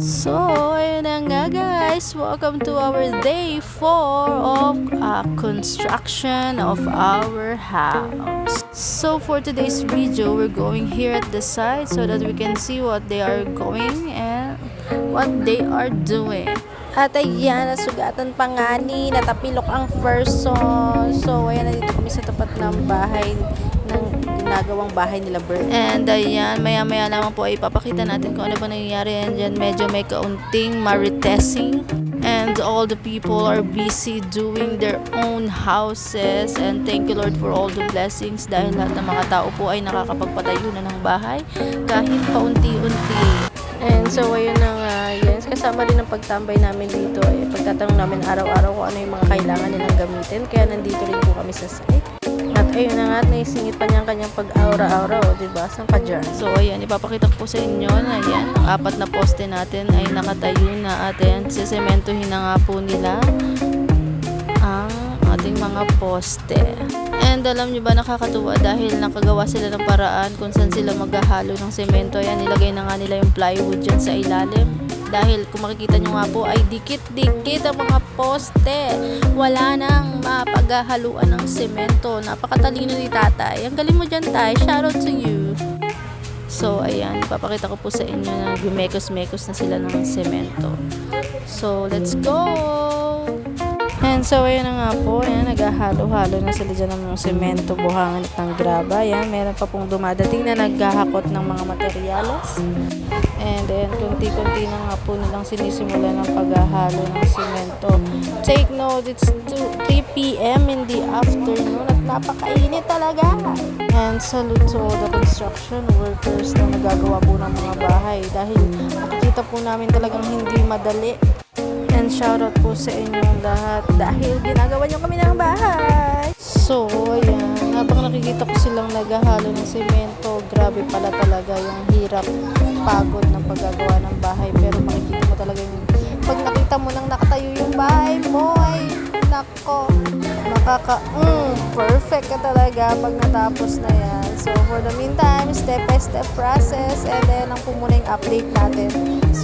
So, ayun na nga guys, welcome to our day 4 of construction of our house. So, for today's video, we're going here at the site so that we can see what they are going and what they are doing. At ayan, nasugatan pa nga ni natapilok ang person. So, ayan, nandito kami sa tapat ng bahay ng ginagawang bahay nila Bert. And ayan, maya-maya naman po ay ipapakita natin kung ano ba nangyayari. And dyan, medyo may kaunting maritesing. And all the people are busy doing their own houses. And thank you Lord for all the blessings dahil lahat ng mga tao po ay nakakapagpatayo na ng bahay kahit paunti-unti. And so, ayun na nga, yes, kasama rin ang pagtambay namin dito. Pagtatanong namin araw-araw kung ano yung mga kailangan nilang gamitin. Kaya nandito rin po kami sa site. At ayun na nga, naisingit pa niya ang kanyang pag-aura-aura, o diba? Saan ka dyan? So, ayan, ipapakita ko po sa inyo na ayan, ang 4 na poste natin ay nakatayo na at ayan, sisementohin na nga po nila ang ating mga poste. And alam nyo ba, nakakatuwa dahil nakagawa sila ng paraan kung saan sila maghahalo ng semento. Ayan, nilagay na nga nila yung plywood dyan sa ilalim. Dahil kung makikita nyo nga po ay dikit-dikit ang mga poste. Wala nang mapaghahaluan ng semento. Napakatalino ni tatay. Ang galing mo dyan tay, shout out to you. So ayan, papakita ko po sa inyo na gumekos-mekos na sila ng semento. So let's go! And so, ayan na nga po, ayan, naghahalo-halo na sila dyan ng mga semento, buhangin at ng graba. Ayan, meron pa pong dumadating na naghahakot ng mga materyales. And then, kunti-kunti na nga po nilang sinisimula ng paghahalo ng semento. Take note, it's 3 p.m. in the afternoon at napakainit talaga. And salute to all the construction workers na nagagawa po ng mga bahay dahil makikita po namin talagang hindi madali. And shoutout po sa inyong lahat dahil ginagawa nyo kami ng bahay. So, ayan. Habang nakikita ko silang naghahalo ng semento, grabe pala talaga yung hirap, pagod ng paggagawa ng bahay. Pero makikita mo talaga yung pag nakita mo nang nakatayo yung bahay mo ay nako, perfect ka talaga pag natapos na yan. So, for the meantime, step-by-step process. And then, ang po muna yung update natin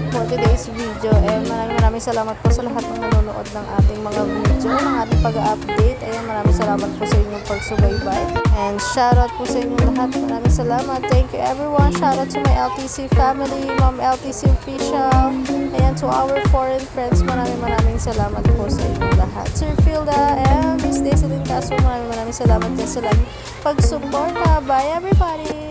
for today's video. And maraming salamat po sa lahat ng nanonood ng ating mga video, ng ating pag-update. Ayan, maraming salamat po sa inyong pagsubaybay. And shoutout po sa inyong lahat. Maraming salamat. Thank you everyone. Shoutout to my LTC family, Ma'am LTC Official. Ayan, to our foreign friends. Maraming salamat po sa inyong lahat. Sir Filda and Miss Daisy Caso, maraming salamat din sa lagi pagsuporta. Bye everybody!